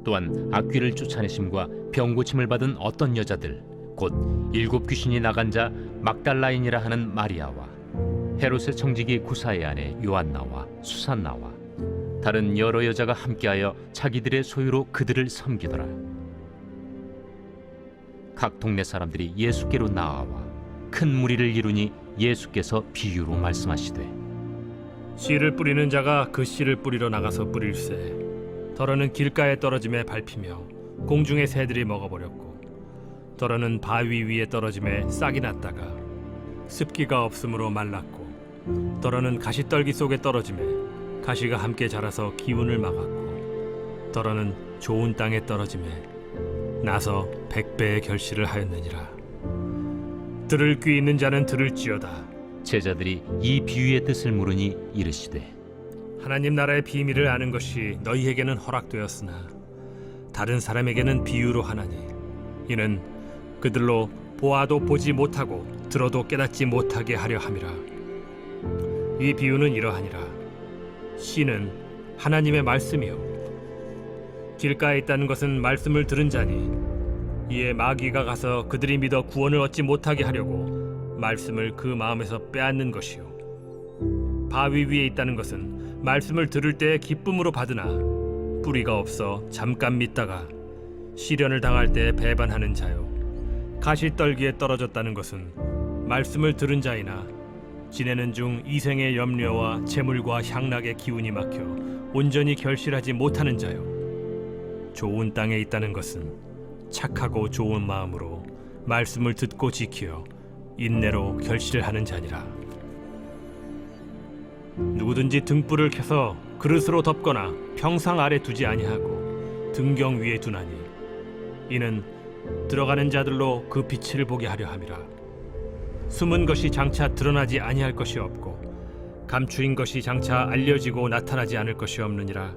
A: 또한 악귀를 쫓아내심과 병 고침을 받은 어떤 여자들 곧 7 귀신이 나간 자 막달라인이라 하는 마리아와 헤롯의 청지기 구사의 아내 요한나와 수산나와 다른 여러 여자가 함께하여 자기들의 소유로 그들을 섬기더라. 각 동네 사람들이 예수께로 나아와 큰 무리를 이루니 예수께서 비유로 말씀하시되
E: 씨를 뿌리는 자가 그 씨를 뿌리러 나가서 뿌릴새 더러는 길가에 떨어짐에 밟히며 공중의 새들이 먹어버렸고 더러는 바위 위에 떨어짐에 싹이 났다가 습기가 없으므로 말랐고 더러는 가시떨기 속에 떨어짐에 가시가 함께 자라서 기운을 막았고 더러는 좋은 땅에 떨어짐에 나서 100배의 결실을 하였느니라. 들을 귀 있는 자는 들을지어다.
A: 제자들이 이 비유의 뜻을 물으니 이르시되
E: 하나님 나라의 비밀을 아는 것이 너희에게는 허락되었으나 다른 사람에게는 비유로 하나니 이는 그들로 보아도 보지 못하고 들어도 깨닫지 못하게 하려 함이라. 이 비유는 이러하니라. 씨는 하나님의 말씀이요 길가에 있다는 것은 말씀을 들은 자니 이에 마귀가 가서 그들이 믿어 구원을 얻지 못하게 하려고 말씀을 그 마음에서 빼앗는 것이요 바위 위에 있다는 것은 말씀을 들을 때에 기쁨으로 받으나 뿌리가 없어 잠깐 믿다가 시련을 당할 때 배반하는 자요 가시떨기에 떨어졌다는 것은 말씀을 들은 자이나 지내는 중 이생의 염려와 재물과 향락의 기운이 막혀 온전히 결실하지 못하는 자요 좋은 땅에 있다는 것은 착하고 좋은 마음으로 말씀을 듣고 지키어 인내로 결실을 하는 자니라. 누구든지 등불을 켜서 그릇으로 덮거나 평상 아래 두지 아니하고 등경 위에 두나니 이는 들어가는 자들로 그 빛을 보게 하려 함이라. 숨은 것이 장차 드러나지 아니할 것이 없고 감추인 것이 장차 알려지고 나타나지 않을 것이 없느니라.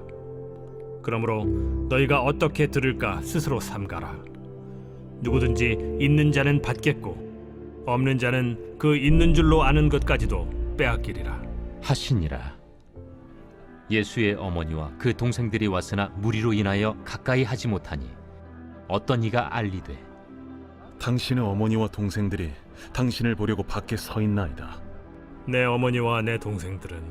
E: 그러므로 너희가 어떻게 들을까 스스로 삼가라. 누구든지 있는 자는 받겠고 없는 자는 그 있는 줄로 아는 것까지도 빼앗기리라
A: 하시니라. 예수의 어머니와 그 동생들이 왔으나 무리로 인하여 가까이 하지 못하니 어떤 이가 알리되
L: 당신의 어머니와 동생들이 당신을 보려고 밖에 서 있나이다.
E: 내 어머니와 내 동생들은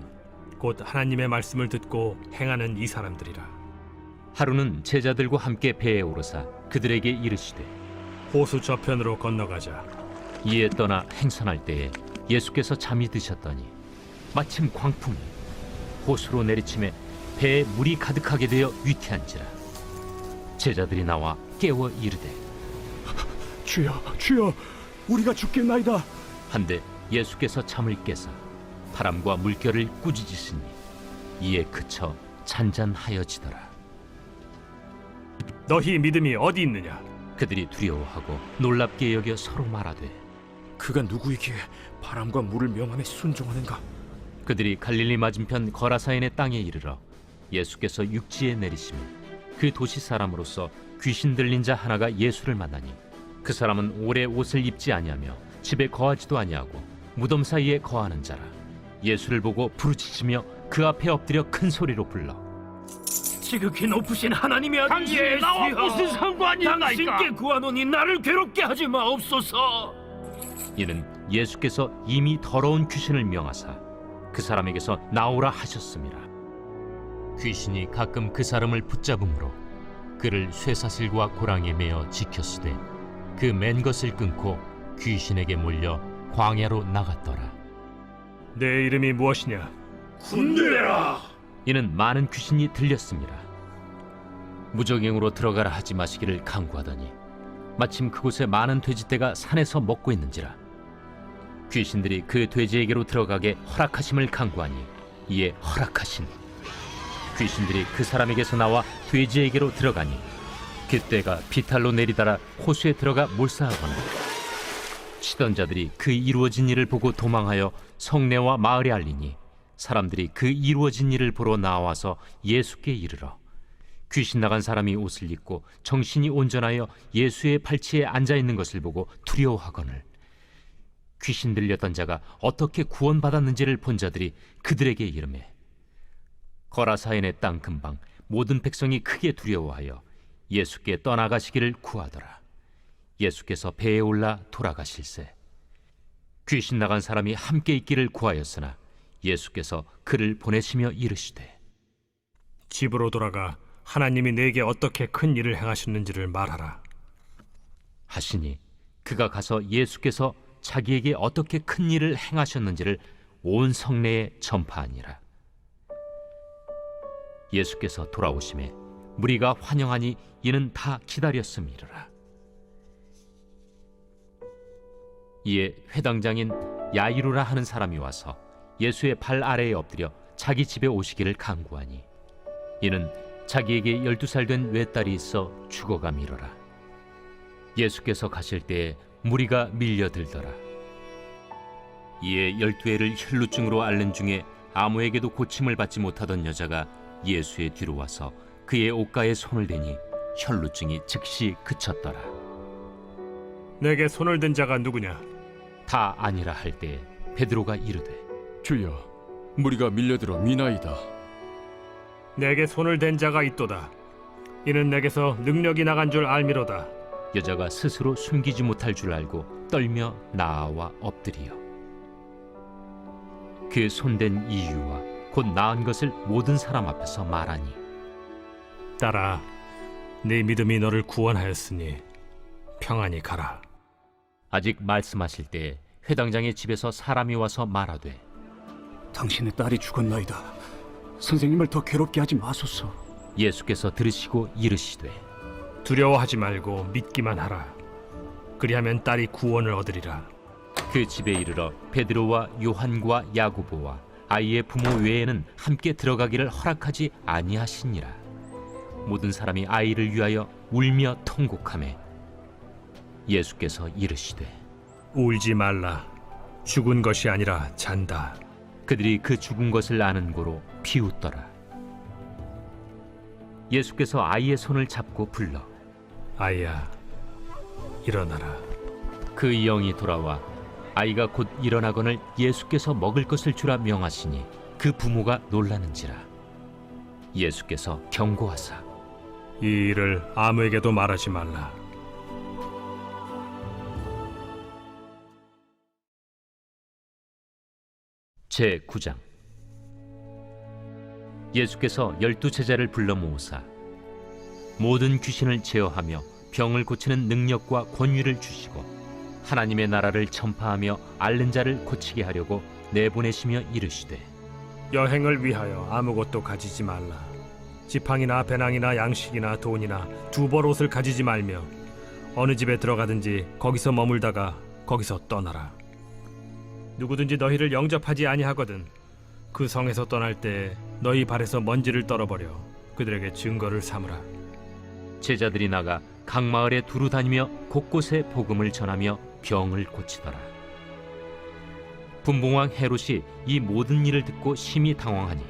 E: 곧 하나님의 말씀을 듣고 행하는 이 사람들이라.
A: 하루는 제자들과 함께 배에 오르사 그들에게 이르시되
E: 호수 저편으로 건너가자.
A: 이에 떠나 행선할 때에 예수께서 잠이 드셨더니 마침 광풍이 호수로 내리침에 배에 물이 가득하게 되어 위태한지라. 제자들이 나와 깨워 이르되
H: 주여, 주여, 우리가 죽겠나이다.
A: 한데 예수께서 잠을 깨사 바람과 물결을 꾸짖으시니 이에 그쳐 잔잔하여지더라.
E: 너희 믿음이 어디 있느냐?
A: 그들이 두려워하고 놀랍게 여겨 서로 말하되
G: 그가 누구이기에 바람과 물을 명함에 순종하는가?
A: 그들이 갈릴리 맞은편 거라사인의 땅에 이르러 예수께서 육지에 내리시며 그 도시 사람으로서 귀신 들린 자 하나가 예수를 만나니 그 사람은 오래 옷을 입지 아니하며 집에 거하지도 아니하고 무덤 사이에 거하는 자라. 예수를 보고 부르짖으며 그 앞에 엎드려 큰 소리로 불러
G: 지극히 높으신 하나님의 아들
E: 당신이 나와 무슨 상관이 있나이까?
G: 당신께 구하노니 나를 괴롭게 하지 마옵소서.
A: 이는 예수께서 이미 더러운 귀신을 명하사 그 사람에게서 나오라 하셨습니다. 귀신이 가끔 그 사람을 붙잡음으로 그를 쇠사슬과 고랑에 매어 지켰으되 그 맨 것을 끊고 귀신에게 몰려 광야로 나갔더라.
E: 내 이름이 무엇이냐?
G: 군대라.
A: 이는 많은 귀신이 들렸습니다. 무적행으로 들어가라 하지 마시기를 강구하더니 마침 그곳에 많은 돼지떼가 산에서 먹고 있는지라. 귀신들이 그 돼지에게로 들어가게 허락하심을 강구하니 이에 허락하신. 귀신들이 그 사람에게서 나와 돼지에게로 들어가니 그때가 비탈로 내리달아 호수에 들어가 몰사하거나 치던 자들이 그 이루어진 일을 보고 도망하여 성내와 마을에 알리니 사람들이 그 이루어진 일을 보러 나와서 예수께 이르러 귀신 나간 사람이 옷을 입고 정신이 온전하여 예수의 팔치에 앉아 있는 것을 보고 두려워하거늘 귀신 들렸던 자가 어떻게 구원받았는지를 본 자들이 그들에게 이르매 거라사인의 땅 근방 모든 백성이 크게 두려워하여 예수께 떠나가시기를 구하더라. 예수께서 배에 올라 돌아가실세 귀신 나간 사람이 함께 있기를 구하였으나 예수께서 그를 보내시며 이르시되
E: 집으로 돌아가 하나님이 내게 어떻게 큰 일을 행하셨는지를 말하라
A: 하시니 그가 가서 예수께서 자기에게 어떻게 큰 일을 행하셨는지를 온 성내에 전파하니라. 예수께서 돌아오심에 무리가 환영하니 이는 다 기다렸음이라. 이에 회당장인 야이루라 하는 사람이 와서 예수의 발 아래에 엎드려 자기 집에 오시기를 간구하니 이는 자기에게 12살 된 외딸이 있어 죽어가미러라. 예수께서 가실 때에 무리가 밀려들더라. 이에 12해를 혈루증으로 앓는 중에 아무에게도 고침을 받지 못하던 여자가 예수의 뒤로 와서 그의 옷가에 손을 대니 혈루증이 즉시 그쳤더라.
E: 내게 손을 댄 자가 누구냐?
A: 다 아니라 할 때에 베드로가 이르되
I: 주여, 무리가 밀려들어 미나이다.
E: 내게 손을 댄 자가 있도다. 이는 내게서 능력이 나간 줄 알미로다.
A: 여자가 스스로 숨기지 못할 줄 알고 떨며 나아와 엎드리어 그 손댄 이유와 곧 나은 것을 모든 사람 앞에서 말하니
E: 딸아, 네 믿음이 너를 구원하였으니 평안히 가라.
A: 아직 말씀하실 때에 회당장의 집에서 사람이 와서 말하되
H: 당신의 딸이 죽었나이다. 선생님을 더 괴롭게 하지 마소서.
A: 예수께서 들으시고 이르시되
E: 두려워하지 말고 믿기만 하라. 그리하면 딸이 구원을 얻으리라.
A: 그 집에 이르러 베드로와 요한과 야고보와 아이의 부모 외에는 함께 들어가기를 허락하지 아니하시니라. 모든 사람이 아이를 위하여 울며 통곡하매 예수께서 이르시되
E: 울지 말라. 죽은 것이 아니라 잔다.
A: 그들이 그 죽은 것을 아는 고로 비웃더라. 예수께서 아이의 손을 잡고 불러
E: 아이야, 일어나라.
A: 그 영이 돌아와 아이가 곧 일어나거늘 예수께서 먹을 것을 주라 명하시니 그 부모가 놀라는지라. 예수께서 경고하사
E: 이 일을 아무에게도 말하지 말라.
A: 제9장. 예수께서 12제자를 불러 모으사 모든 귀신을 제어하며 병을 고치는 능력과 권위를 주시고 하나님의 나라를 전파하며 앓는 자를 고치게 하려고 내보내시며 이르시되
E: 여행을 위하여 아무것도 가지지 말라. 지팡이나 배낭이나 양식이나 돈이나 두벌 옷을 가지지 말며 어느 집에 들어가든지 거기서 머물다가 거기서 떠나라. 누구든지 너희를 영접하지 아니하거든 그 성에서 떠날 때 너희 발에서 먼지를 떨어버려 그들에게 증거를 삼으라.
A: 제자들이 나가 각 마을에 두루 다니며 곳곳에 복음을 전하며 병을 고치더라. 분봉왕 헤롯이 이 모든 일을 듣고 심히 당황하니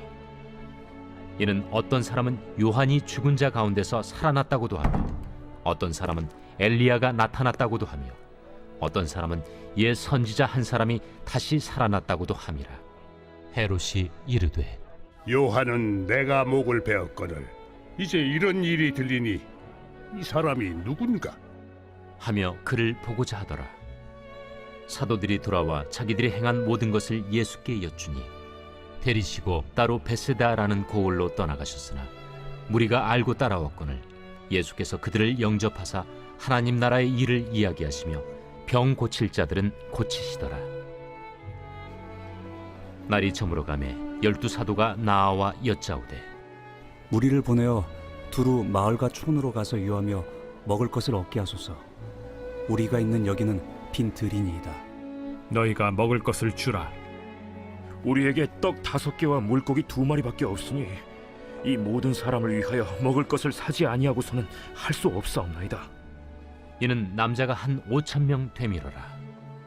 A: 이는 어떤 사람은 요한이 죽은 자 가운데서 살아났다고도 하며 어떤 사람은 엘리야가 나타났다고도 하며 어떤 사람은 옛 선지자 한 사람이 다시 살아났다고도 함이라. 헤롯이 이르되
M: 요한은 내가 목을 베었거늘 이제 이런 일이 들리니 이 사람이 누군가
A: 하며 그를 보고자 하더라. 사도들이 돌아와 자기들이 행한 모든 것을 예수께 여쭈니 데리시고 따로 베세다라는 고을로 떠나가셨으나 무리가 알고 따라왔거늘 예수께서 그들을 영접하사 하나님 나라의 일을 이야기하시며 병 고칠 자들은 고치시더라. 날이 저물어 가매 12사도가 나아와 여짜오되
H: 우리를 보내어 두루 마을과 촌으로 가서 유하며 먹을 것을 얻게 하소서. 우리가 있는 여기는 빈 들이니이다.
E: 너희가 먹을 것을 주라.
G: 우리에게 떡 5개와 물고기 2마리밖에 없으니 이 모든 사람을 위하여 먹을 것을 사지 아니하고서는 할 수 없사옵나이다.
A: 이는 남자가 한 5,000명 되밀어라.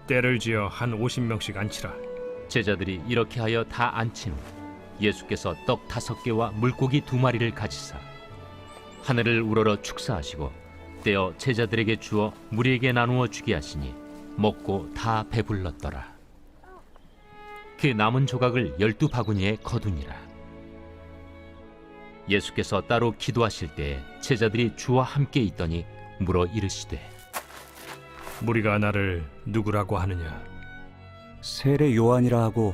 E: 때를 지어 한 50명씩 앉히라.
A: 제자들이 이렇게 하여 다 앉힌 후 예수께서 떡 5개와 물고기 2마리를 가지사 하늘을 우러러 축사하시고 떼어 제자들에게 주어 무리에게 나누어 주게 하시니 먹고 다 배불렀더라. 그 남은 조각을 12바구니에 거두니라. 예수께서 따로 기도하실 때에 제자들이 주와 함께 있더니 물어 이르시되
E: 무리가 나를 누구라고 하느냐?
H: 세례 요한이라 하고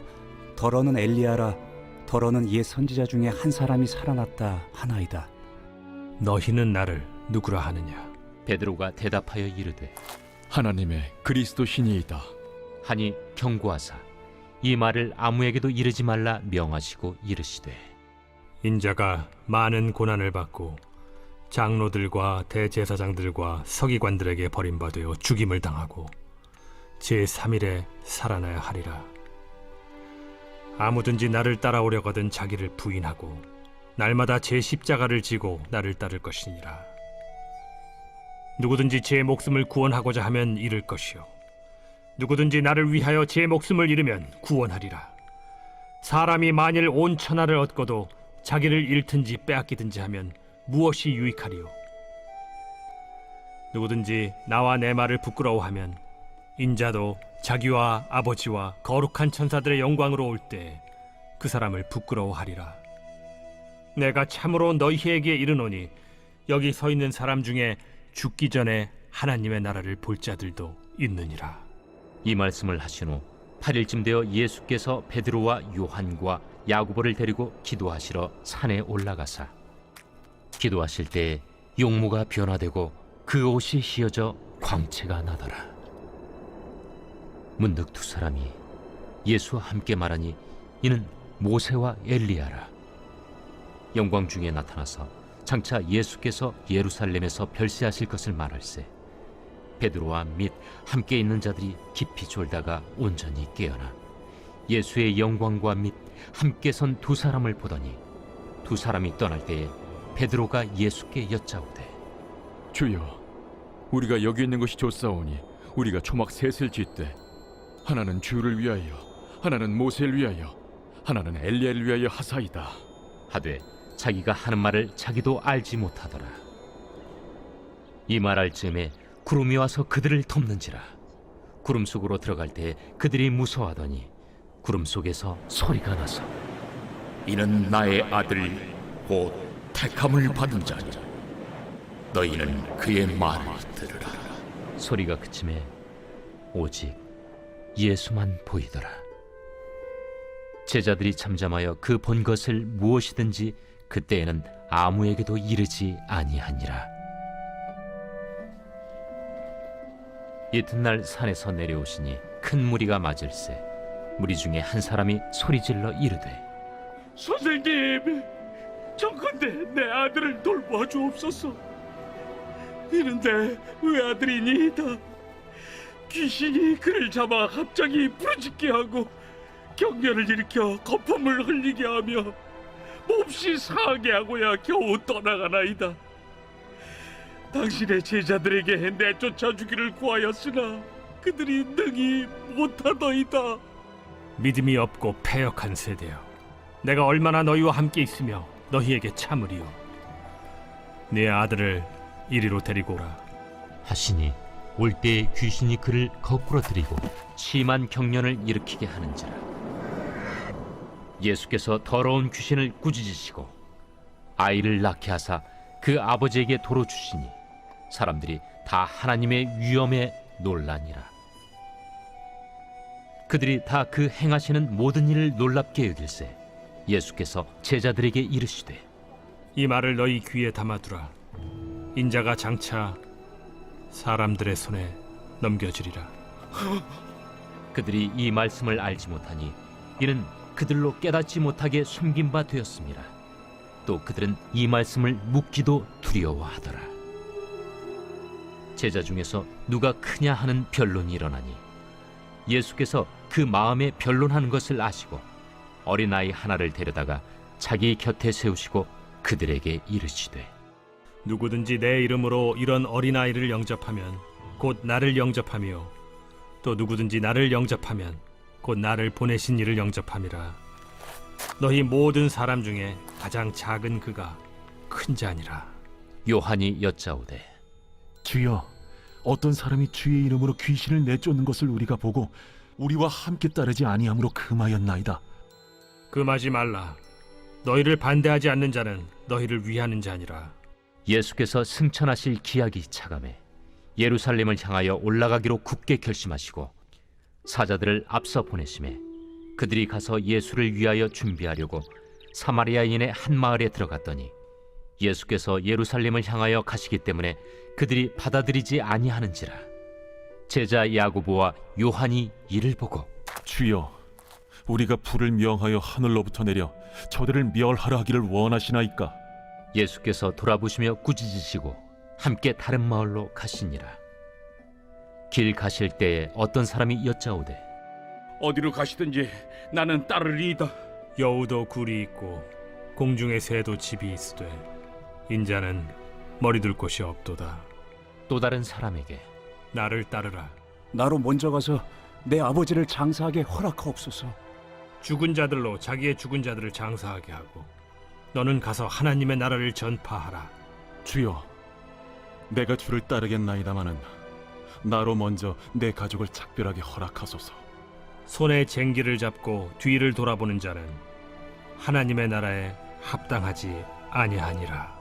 H: 더러는 엘리야라 더러는 옛 선지자 중에 한 사람이 살아났다 하나이다.
E: 너희는 나를 누구라 하느냐?
A: 베드로가 대답하여 이르되
I: 하나님의 그리스도 신이이다
A: 하니 경고하사 이 말을 아무에게도 이르지 말라 명하시고 이르시되
E: 인자가 많은 고난을 받고 장로들과 대제사장들과 서기관들에게 버림받아 죽임을 당하고 제3일에 살아나야 하리라. 아무든지 나를 따라오려거든 자기를 부인하고 날마다 제 십자가를 지고 나를 따를 것이니라. 누구든지 제 목숨을 구원하고자 하면 잃을 것이요 누구든지 나를 위하여 제 목숨을 잃으면 구원하리라. 사람이 만일 온 천하를 얻고도 자기를 잃든지 빼앗기든지 하면 무엇이 유익하리요? 누구든지 나와 내 말을 부끄러워하면 인자도 자기와 아버지와 거룩한 천사들의 영광으로 올 때 그 사람을 부끄러워하리라. 내가 참으로 너희에게 이르노니 여기 서 있는 사람 중에 죽기 전에 하나님의 나라를 볼 자들도 있느니라.
A: 이 말씀을 하신 후 8일쯤 되어 예수께서 베드로와 요한과 야고보를 데리고 기도하시러 산에 올라가사 기도하실 때에 용모가 변화되고 그 옷이 휘어져 광채가 나더라. 문득 두 사람이 예수와 함께 말하니 이는 모세와 엘리야라. 영광 중에 나타나서 장차 예수께서 예루살렘에서 별세하실 것을 말할세 베드로와 및 함께 있는 자들이 깊이 졸다가 온전히 깨어나 예수의 영광과 및 함께 선 두 사람을 보더니 두 사람이 떠날 때에 베드로가 예수께 여짜오되
I: 주여 우리가 여기 있는 것이 좋사오니 우리가 초막 셋을 짓되 하나는 주를 위하여 하나는 모세를 위하여 하나는 엘리야를 위하여 하사이다
A: 하되 자기가 하는 말을 자기도 알지 못하더라. 이 말할 즈음에 구름이 와서 그들을 덮는지라. 구름 속으로 들어갈 때 그들이 무서워하더니 구름 속에서 소리가 나서
F: 이는 나의 아들 곧 택함을 받은 자니 너희는 그의 말을 들으라.
A: 소리가 그침에 오직 예수만 보이더라. 제자들이 잠잠하여 그 본 것을 무엇이든지 그때에는 아무에게도 이르지 아니하니라. 이튿날 산에서 내려오시니 큰 무리가 맞을세 무리 중에 한 사람이 소리질러 이르되
G: 선생님, 정컨대 내 아들을 돌보아 주옵소서. 이는 내 외아들이니이다. 귀신이 그를 잡아 갑자기 부르짖게 하고 경련을 일으켜 거품을 흘리게 하며 몹시 상하게 하고야 겨우 떠나가나이다. 당신의 제자들에게 내쫓아 주기를 구하였으나 그들이 능히 못하더이다.
E: 믿음이 없고 패역한 세대여, 내가 얼마나 너희와 함께 있으며 너희에게 참으리요. 네 아들을 이리로 데리고 오라
A: 하시니 올 때에 귀신이 그를 거꾸로 들이고 심한 경련을 일으키게 하는지라. 예수께서 더러운 귀신을 꾸짖으시고 아이를 낳게 하사 그 아버지에게 도로 주시니 사람들이 다 하나님의 위엄에 놀라니라. 그들이 다 그 행하시는 모든 일을 놀랍게 여길세 예수께서 제자들에게 이르시되
E: 이 말을 너희 귀에 담아두라. 인자가 장차 사람들의 손에 넘겨지리라.
A: 그들이 이 말씀을 알지 못하니 이는 그들로 깨닫지 못하게 숨긴 바 되었습니다. 또 그들은 이 말씀을 묻기도 두려워하더라. 제자 중에서 누가 크냐 하는 변론이 일어나니 예수께서 그 마음에 변론하는 것을 아시고 어린아이 하나를 데려다가 자기 곁에 세우시고 그들에게 이르시되
E: 누구든지 내 이름으로 이런 어린아이를 영접하면 곧 나를 영접하며 또 누구든지 나를 영접하면 곧 나를 보내신 이를 영접함이라. 너희 모든 사람 중에 가장 작은 그가 큰 자니라.
A: 요한이 여짜오되
L: 주여, 어떤 사람이 주의 이름으로 귀신을 내쫓는 것을 우리가 보고 우리와 함께 따르지 아니함으로 금하였나이다.
E: 금하지 말라. 너희를 반대하지 않는 자는 너희를 위하는 자니라.
A: 예수께서 승천하실 기약이 차감해 예루살렘을 향하여 올라가기로 굳게 결심하시고 사자들을 앞서 보내심에 그들이 가서 예수를 위하여 준비하려고 사마리아인의 한 마을에 들어갔더니 예수께서 예루살렘을 향하여 가시기 때문에 그들이 받아들이지 아니하는지라. 제자 야고보와 요한이 이를 보고
L: 주여, 우리가 불을 명하여 하늘로부터 내려 저들을 멸하라 하기를 원하시나이까?
A: 예수께서 돌아보시며 꾸짖으시고 함께 다른 마을로 가시니라. 길 가실 때에 어떤 사람이 여짜오되
G: 어디로 가시든지 나는 따르리이다.
E: 여우도 굴이 있고 공중의 새도 집이 있으되 인자는 머리둘 곳이 없도다.
A: 또 다른 사람에게
E: 나를 따르라.
H: 나로 먼저 가서 내 아버지를 장사하게 허락하옵소서.
E: 죽은 자들로 자기의 죽은 자들을 장사하게 하고 너는 가서 하나님의 나라를 전파하라.
L: 주여, 내가 주를 따르겠나이다마는 나로 먼저 내 가족을 작별하게 허락하소서.
E: 손에 쟁기를 잡고 뒤를 돌아보는 자는 하나님의 나라에 합당하지 아니하니라.